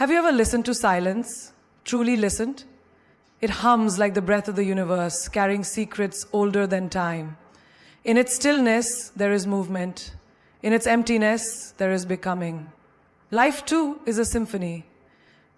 Have you ever listened to silence? Truly listened? It hums like the breath of the universe, carrying secrets older than time. In its stillness, there is movement. In its emptiness, there is becoming. Life, too, is a symphony.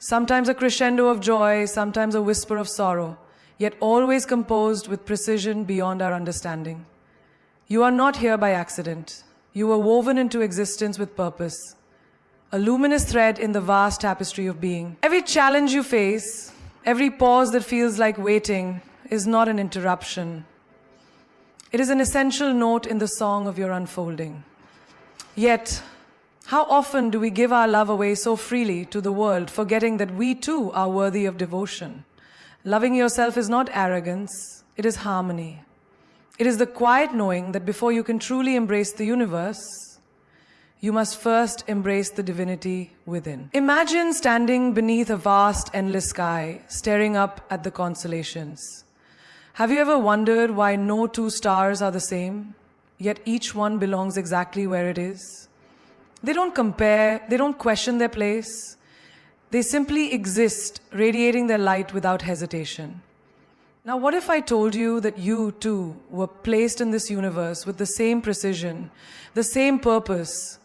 Sometimes a crescendo of joy, sometimes a whisper of sorrow, yet always composed with precision beyond our understanding. You are not here by accident. You were woven into existence with purpose, a luminous thread in the vast tapestry of being. Every challenge you face, every pause that feels like waiting, is not an interruption. It is an essential note in the song of your unfolding. Yet, how often do we give our love away so freely to the world, forgetting that we too are worthy of devotion? Loving yourself is not arrogance, it is harmony. It is the quiet knowing that before you can truly embrace the universe, you must first embrace the divinity within. Imagine standing beneath a vast, endless sky, staring up at the constellations. Have you ever wondered why no two stars are the same, yet each one belongs exactly where it is? They don't compare, they don't question their place. They simply exist, radiating their light without hesitation. Now, what if I told you that you, too, were placed in this universe with the same precision, the same purpose,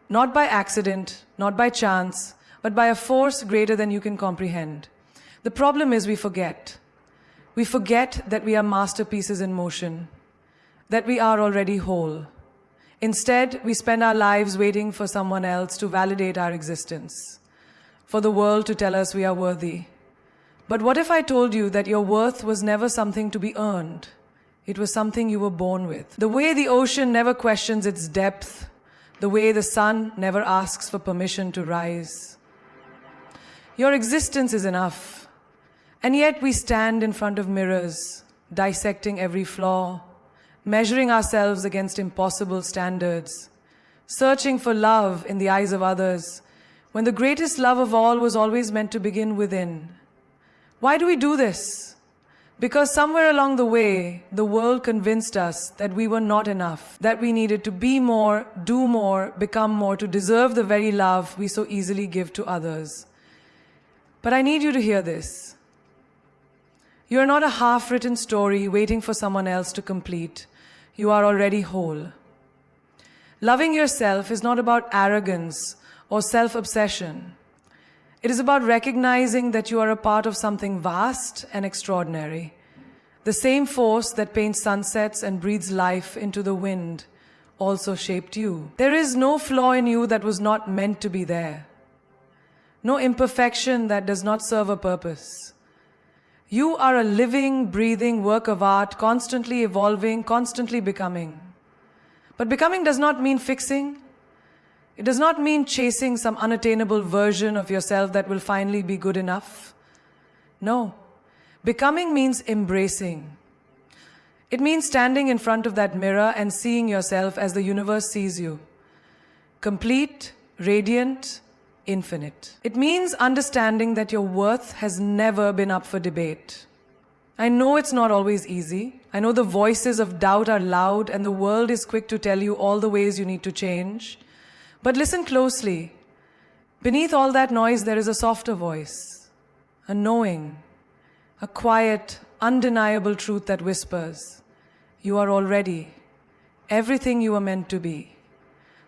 not by accident, not by chance, but by a force greater than you can comprehend? The problem is we forget. We forget that we are masterpieces in motion, that we are already whole. Instead, we spend our lives waiting for someone else to validate our existence, for the world to tell us we are worthy. But what if I told you that your worth was never something to be earned? It was something you were born with. The way the ocean never questions its depth, the way the sun never asks for permission to rise. Your existence is enough. And yet we stand in front of mirrors, dissecting every flaw, measuring ourselves against impossible standards, searching for love in the eyes of others, when the greatest love of all was always meant to begin within. Why do we do this? Because somewhere along the way, the world convinced us that we were not enough, that we needed to be more, do more, become more to deserve the very love we so easily give to others. But I need you to hear this. You are not a half-written story waiting for someone else to complete. You are already whole. Loving yourself is not about arrogance or self-obsession. It is about recognizing that you are a part of something vast and extraordinary. The same force that paints sunsets and breathes life into the wind also shaped you. There is no flaw in you that was not meant to be there. No imperfection that does not serve a purpose. You are a living, breathing work of art, constantly evolving, constantly becoming. But becoming does not mean fixing. It does not mean chasing some unattainable version of yourself that will finally be good enough. No. Becoming means embracing. It means standing in front of that mirror and seeing yourself as the universe sees you. Complete, radiant, infinite. It means understanding that your worth has never been up for debate. I know it's not always easy. I know the voices of doubt are loud and the world is quick to tell you all the ways you need to change. But listen closely. Beneath all that noise, there is a softer voice, a knowing, a quiet, undeniable truth that whispers, you are already everything you were meant to be.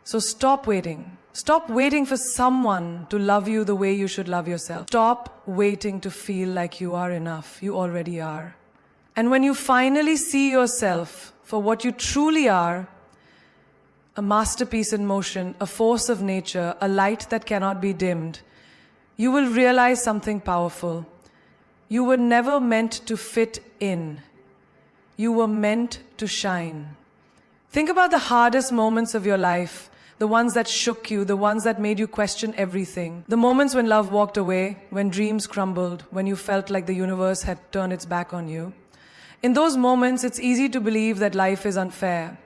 So stop waiting. Stop waiting for someone to love you the way you should love yourself. Stop waiting to feel like you are enough. You already are. And when you finally see yourself for what you truly are, a masterpiece in motion, a force of nature, a light that cannot be dimmed, you will realize something powerful. You were never meant to fit in. You were meant to shine. Think about the hardest moments of your life, the ones that shook you, the ones that made you question everything. The moments when love walked away, when dreams crumbled, when you felt like the universe had turned its back on you. In those moments, it's easy to believe that life is unfair,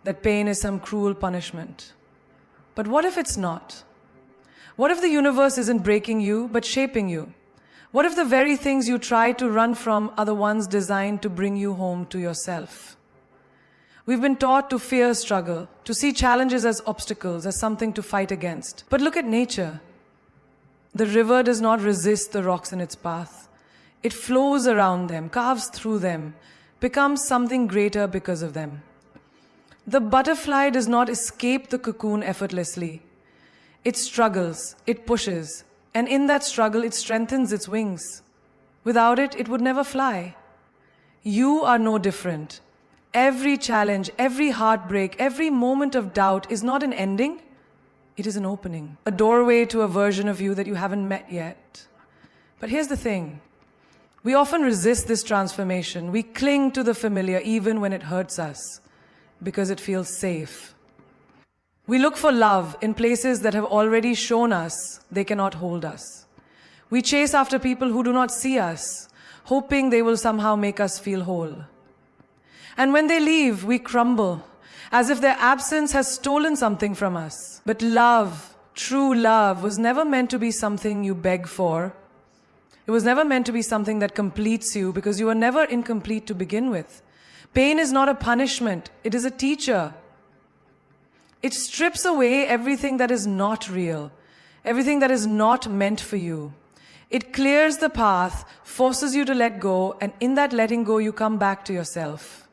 that pain is some cruel punishment. But what if it's not? What if the universe isn't breaking you, but shaping you? What if the very things you try to run from are the ones designed to bring you home to yourself? We've been taught to fear struggle, to see challenges as obstacles, as something to fight against. But look at nature. The river does not resist the rocks in its path. It flows around them, carves through them, becomes something greater because of them. The butterfly does not escape the cocoon effortlessly. It struggles, it pushes, and in that struggle it strengthens its wings. Without it, it would never fly. You are no different. Every challenge, every heartbreak, every moment of doubt is not an ending, it is an opening. A doorway to a version of you that you haven't met yet. But here's the thing. We often resist this transformation. We cling to the familiar even when it hurts us, because it feels safe. We look for love in places that have already shown us they cannot hold us. We chase after people who do not see us, hoping they will somehow make us feel whole. And when they leave, we crumble, as if their absence has stolen something from us. But love, true love, was never meant to be something you beg for. It was never meant to be something that completes you, because you were never incomplete to begin with. Pain is not a punishment, it is a teacher. It strips away everything that is not real, everything that is not meant for you. It clears the path, forces you to let go, and in that letting go, you come back to yourself.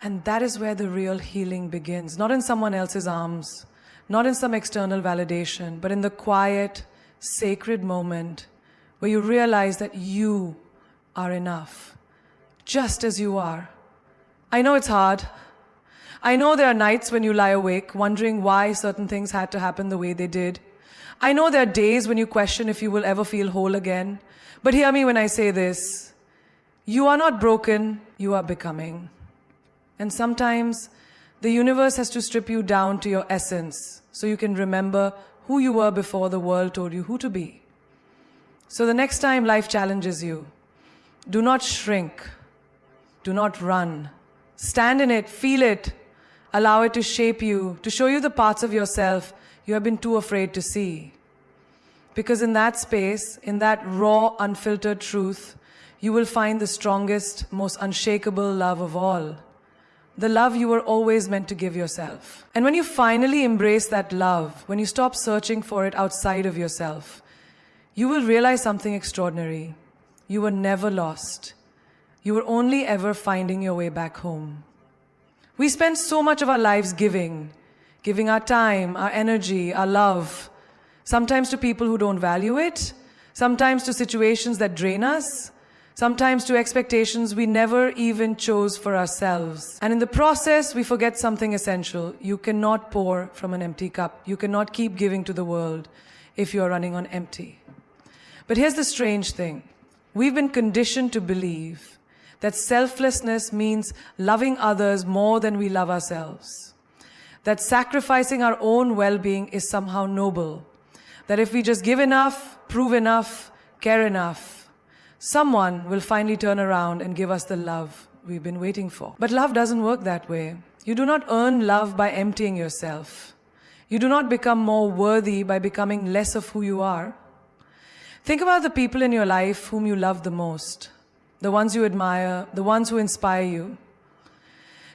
And that is where the real healing begins, not in someone else's arms, not in some external validation, but in the quiet, sacred moment where you realize that you are enough, just as you are. I know it's hard. I know there are nights when you lie awake wondering why certain things had to happen the way they did. I know there are days when you question if you will ever feel whole again. But hear me when I say this. You are not broken, you are becoming. And sometimes the universe has to strip you down to your essence so you can remember who you were before the world told you who to be. So the next time life challenges you, do not shrink, do not run. Stand in it, feel it, allow it to shape you, to show you the parts of yourself you have been too afraid to see. Because in that space, in that raw, unfiltered truth, you will find the strongest, most unshakable love of all. The love you were always meant to give yourself. And when you finally embrace that love, when you stop searching for it outside of yourself, you will realize something extraordinary. You were never lost. You were only ever finding your way back home. We spend so much of our lives giving our time, our energy, our love, sometimes to people who don't value it, sometimes to situations that drain us, sometimes to expectations we never even chose for ourselves. And in the process, we forget something essential. You cannot pour from an empty cup. You cannot keep giving to the world if you are running on empty. But here's the strange thing. We've been conditioned to believe that selflessness means loving others more than we love ourselves. That sacrificing our own well-being is somehow noble. That if we just give enough, prove enough, care enough, someone will finally turn around and give us the love we've been waiting for. But love doesn't work that way. You do not earn love by emptying yourself. You do not become more worthy by becoming less of who you are. Think about the people in your life whom you love the most, the ones you admire, the ones who inspire you.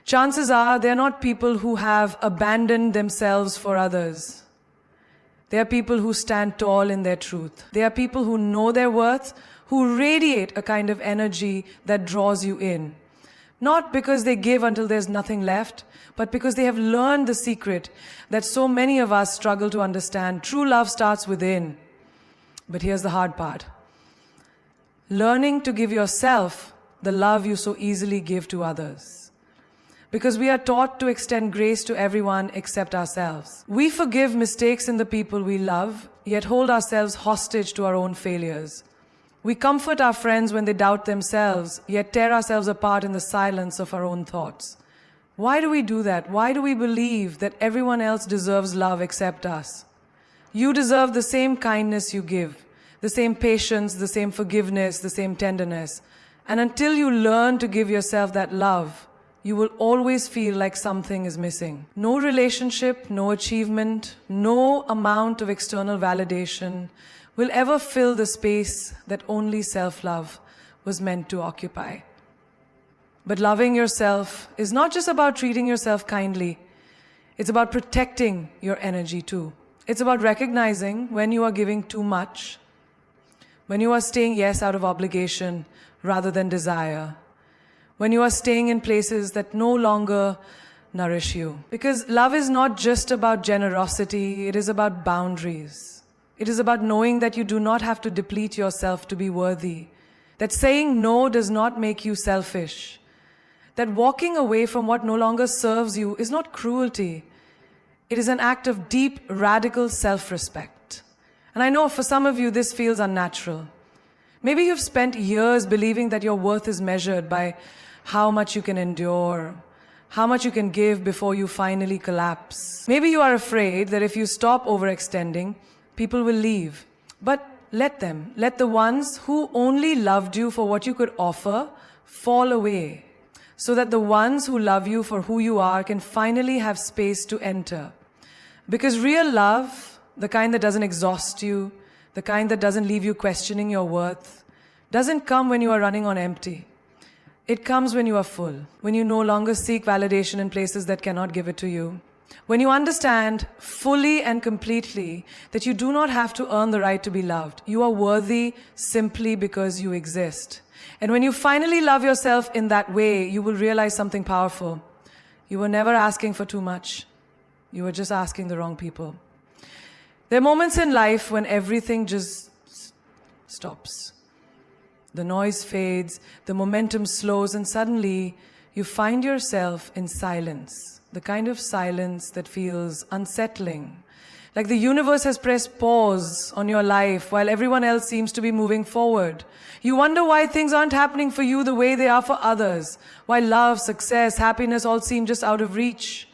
Chances are they're not people who have abandoned themselves for others. They are people who stand tall in their truth. They are people who know their worth, who radiate a kind of energy that draws you in. Not because they give until there's nothing left, but because they have learned the secret that so many of us struggle to understand. True love starts within. But here's the hard part. Learning to give yourself the love you so easily give to others. Because we are taught to extend grace to everyone except ourselves. We forgive mistakes in the people we love, yet hold ourselves hostage to our own failures. We comfort our friends when they doubt themselves, yet tear ourselves apart in the silence of our own thoughts. Why do we do that? Why do we believe that everyone else deserves love except us? You deserve the same kindness you give, the same patience, the same forgiveness, the same tenderness. And until you learn to give yourself that love, you will always feel like something is missing. No relationship, no achievement, no amount of external validation will ever fill the space that only self-love was meant to occupy. But loving yourself is not just about treating yourself kindly. It's about protecting your energy too. It's about recognizing when you are giving too much when you are saying yes out of obligation rather than desire, when you are staying in places that no longer nourish you. Because love is not just about generosity, it is about boundaries. It is about knowing that you do not have to deplete yourself to be worthy, that saying no does not make you selfish, that walking away from what no longer serves you is not cruelty. It is an act of deep, radical self-respect. And I know for some of you this feels unnatural. Maybe you've spent years believing that your worth is measured by how much you can endure, how much you can give before you finally collapse. Maybe you are afraid that if you stop overextending, people will leave. But let them. Let the ones who only loved you for what you could offer fall away, so that the ones who love you for who you are can finally have space to enter. Because real love, the kind that doesn't exhaust you, the kind that doesn't leave you questioning your worth, doesn't come when you are running on empty. It comes when you are full, when you no longer seek validation in places that cannot give it to you, when you understand fully and completely that you do not have to earn the right to be loved. You are worthy simply because you exist. And when you finally love yourself in that way, you will realize something powerful. You were never asking for too much. You were just asking the wrong people. There are moments in life when everything just stops. The noise fades, the momentum slows, and suddenly you find yourself in silence. The kind of silence that feels unsettling. Like the universe has pressed pause on your life while everyone else seems to be moving forward. You wonder why things aren't happening for you the way they are for others. Why love, success, happiness all seem just out of reach.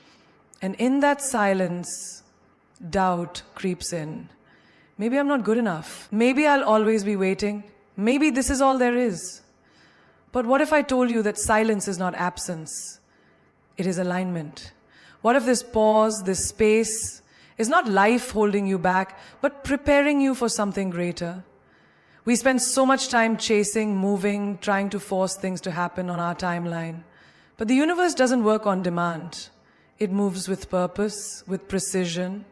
And in that silence, doubt creeps in. Maybe I'm not good enough. Maybe I'll always be waiting. Maybe this is all there is. But what if I told you that silence is not absence? It is alignment. What if this pause, this space, is not life holding you back, but preparing you for something greater? We spend so much time chasing, moving, trying to force things to happen on our timeline. But the universe doesn't work on demand. It moves with purpose, with precision,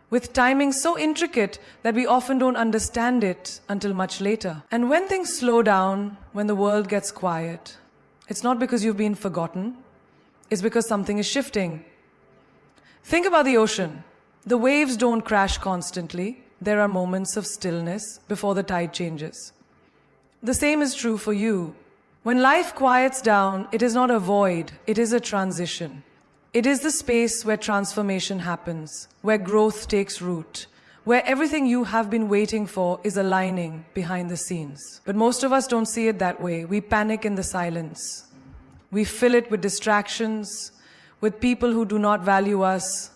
with timing so intricate that we often don't understand it until much later. And when things slow down, when the world gets quiet, it's not because you've been forgotten, it's because something is shifting. Think about the ocean. The waves don't crash constantly. There are moments of stillness before the tide changes. The same is true for you. When life quiets down, it is not a void, it is a transition. It is the space where transformation happens, where growth takes root, where everything you have been waiting for is aligning behind the scenes. But most of us don't see it that way. We panic in the silence. We fill it with distractions, with people who do not value us,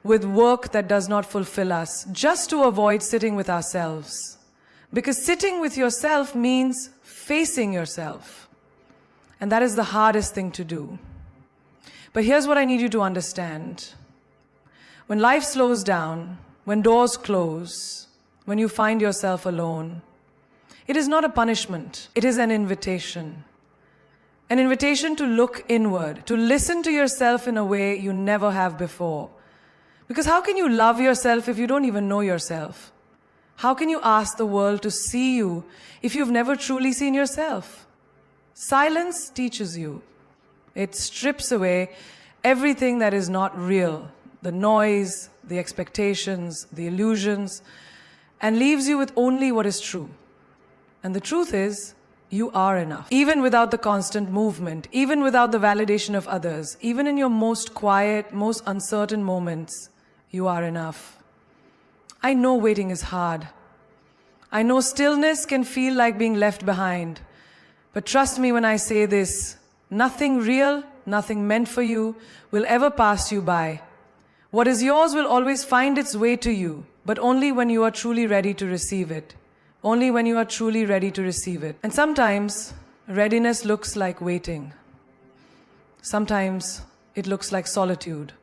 with work that does not fulfill us, just to avoid sitting with ourselves. Because sitting with yourself means facing yourself. And that is the hardest thing to do. But here's what I need you to understand. When life slows down, when doors close, when you find yourself alone, it is not a punishment. It is an invitation. An invitation to look inward, to listen to yourself in a way you never have before. Because how can you love yourself if you don't even know yourself? How can you ask the world to see you if you've never truly seen yourself? Silence teaches you. It strips away everything that is not real, the noise, the expectations, the illusions, and leaves you with only what is true. And the truth is, you are enough. Even without the constant movement, even without the validation of others, even in your most quiet, most uncertain moments, you are enough. I know waiting is hard. I know stillness can feel like being left behind. But trust me when I say this, nothing real, nothing meant for you will ever pass you by. What is yours will always find its way to you, but only when you are truly ready to receive it. Only when you are truly ready to receive it. And sometimes, readiness looks like waiting. Sometimes, it looks like solitude.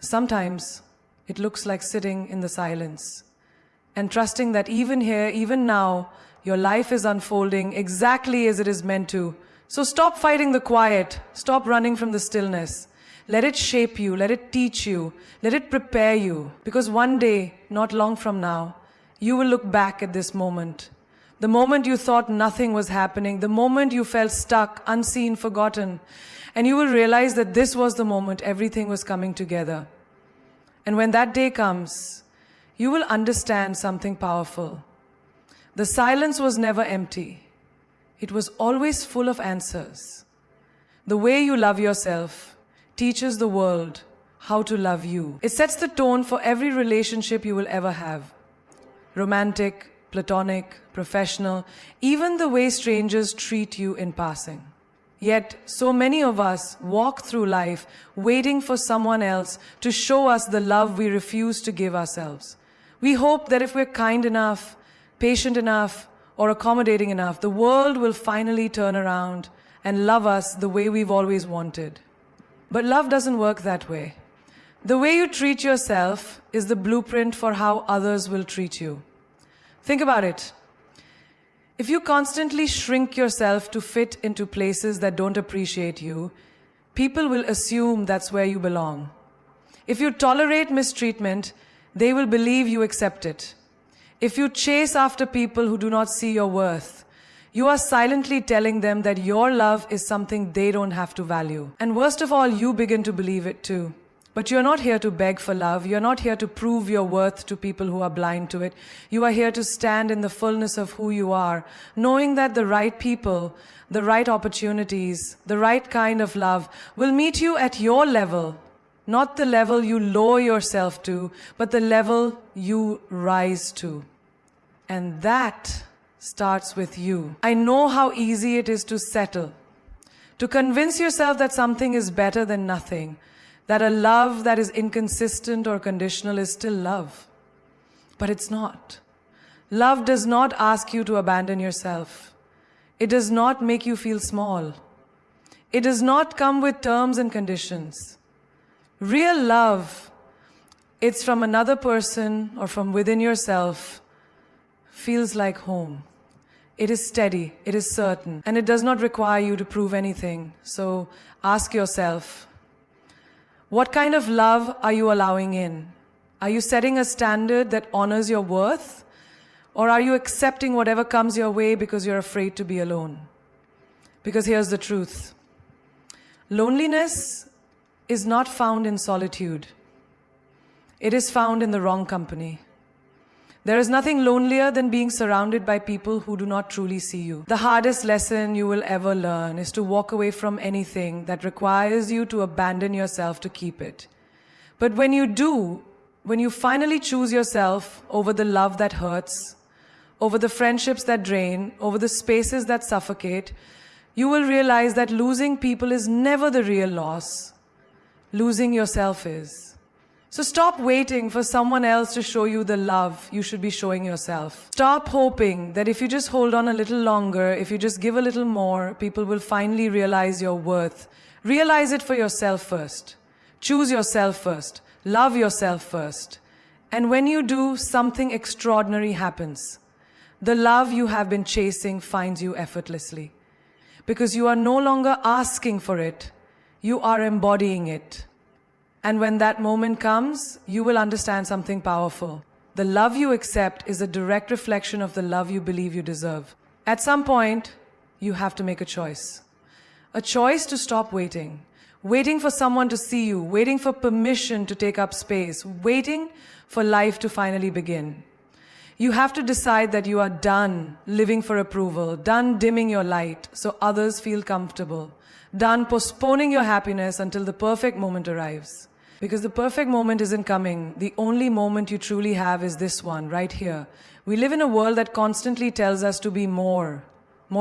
Sometimes, it looks like sitting in the silence and trusting that even here, even now, your life is unfolding exactly as it is meant to. So stop fighting the quiet. Stop running from the stillness. Let it shape you. Let it teach you. Let it prepare you. Because one day, not long from now, you will look back at this moment. the moment you thought nothing was happening, the moment you felt stuck, unseen, forgotten. And you will realize that this was the moment everything was coming together. And when that day comes, you will understand something powerful. The silence was never empty. It was always full of answers. The way you love yourself teaches the world how to love you. It sets the tone for every relationship you will ever have. Romantic, platonic, professional, even the way strangers treat you in passing. Yet, so many of us walk through life waiting for someone else to show us the love we refuse to give ourselves. We hope that if we're kind enough, patient enough, or accommodating enough, the world will finally turn around and love us the way we've always wanted. But love doesn't work that way. The way you treat yourself is the blueprint for how others will treat you. Think about it. If you constantly shrink yourself to fit into places that don't appreciate you, people will assume that's where you belong. If you tolerate mistreatment, they will believe you accept it. If you chase after people who do not see your worth, you are silently telling them that your love is something they don't have to value. And worst of all, you begin to believe it too. But you're not here to beg for love. You're not here to prove your worth to people who are blind to it. You are here to stand in the fullness of who you are, knowing that the right people, the right opportunities, the right kind of love will meet you at your level, not the level you lower yourself to, but the level you rise to. And that starts with you. I know how easy it is to settle, to convince yourself that something is better than nothing, that a love that is inconsistent or conditional is still love. But it's not. Love does not ask you to abandon yourself. It does not make you feel small. It does not come with terms and conditions. Real love, it's from another person or from within yourself, feels like home. It is steady, it is certain, and it does not require you to prove anything. So ask yourself, what kind of love are you allowing in? Are you setting a standard that honors your worth? Or are you accepting whatever comes your way because you're afraid to be alone? Because here's the truth. Loneliness is not found in solitude. It is found in the wrong company. There is nothing lonelier than being surrounded by people who do not truly see you. The hardest lesson you will ever learn is to walk away from anything that requires you to abandon yourself to keep it. But when you do, when you finally choose yourself over the love that hurts, over the friendships that drain, over the spaces that suffocate, you will realize that losing people is never the real loss. Losing yourself is. So stop waiting for someone else to show you the love you should be showing yourself. Stop hoping that if you just hold on a little longer, if you just give a little more, people will finally realize your worth. Realize it for yourself first. Choose yourself first. Love yourself first. And when you do, something extraordinary happens. The love you have been chasing finds you effortlessly. Because you are no longer asking for it. You are embodying it. And when that moment comes, you will understand something powerful. The love you accept is a direct reflection of the love you believe you deserve. At some point, you have to make a choice. A choice to stop waiting. Waiting for someone to see you. Waiting for permission to take up space. Waiting for life to finally begin. You have to decide that you are done living for approval. Done dimming your light so others feel comfortable. Done postponing your happiness until the perfect moment arrives. Because the perfect moment isn't coming. The only moment you truly have is this one, right here. We live in a world that constantly tells us to be more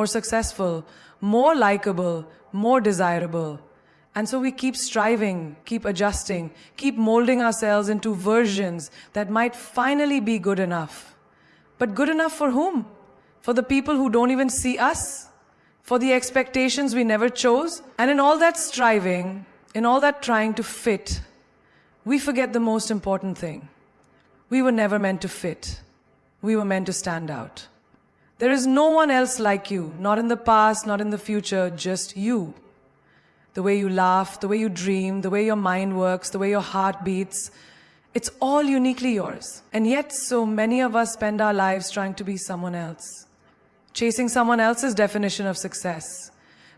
successful, more likable, more desirable. And so we keep striving, keep adjusting, keep molding ourselves into versions that might finally be good enough. But good enough for whom? For the people who don't even see us? For the expectations we never chose? And in all that striving, in all that trying to fit, we forget the most important thing. We were never meant to fit. We were meant to stand out. There is no one else like you, not in the past, not in the future, just you. The way you laugh, the way you dream, the way your mind works, the way your heart beats, it's all uniquely yours. And yet so many of us spend our lives trying to be someone else. chasing someone else's definition of success,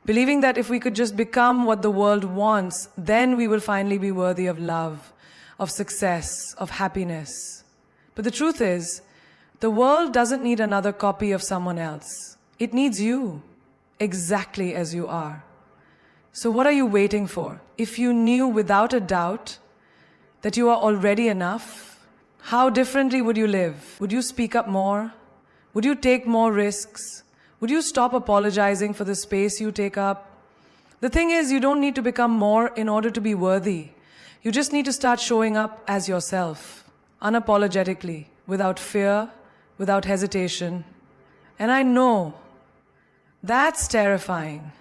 believing that if we could just become what the world wants, then we will finally be worthy of love, of success, of happiness. But the truth is, the world doesn't need another copy of someone else. It needs you, exactly as you are. So what are you waiting for? If you knew without a doubt that you are already enough, how differently would you live? Would you speak up more? Would you take more risks? Would you stop apologizing for the space you take up? The thing is, you don't need to become more in order to be worthy. You just need to start showing up as yourself, unapologetically, without fear, without hesitation. And I know that's terrifying,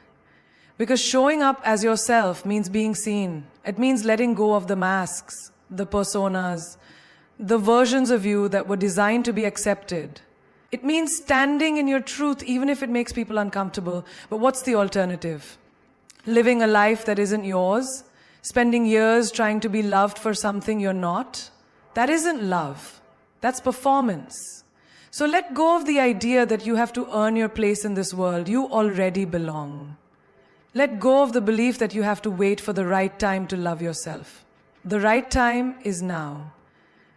because showing up as yourself means being seen. It means letting go of the masks, the personas, the versions of you that were designed to be accepted. It means standing in your truth even if it makes people uncomfortable. But what's the alternative? Living a life that isn't yours? Spending years trying to be loved for something you're not? That isn't love. That's performance. So let go of the idea that you have to earn your place in this world. You already belong. Let go of the belief that you have to wait for the right time to love yourself. The right time is now.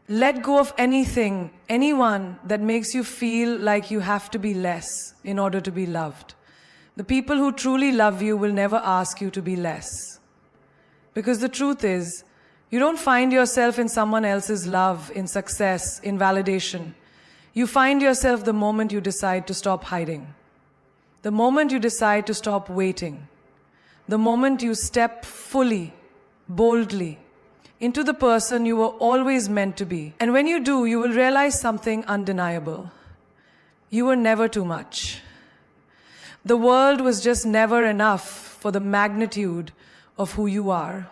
Let go of anything, anyone that makes you feel like you have to be less in order to be loved. The people who truly love you will never ask you to be less. Because the truth is, you don't find yourself in someone else's love, in success, in validation. You find yourself the moment you decide to stop hiding. The moment you decide to stop waiting. The moment you step fully, boldly, into the person you were always meant to be. And when you do, you will realize something undeniable. You were never too much. The world was just never enough for the magnitude of who you are.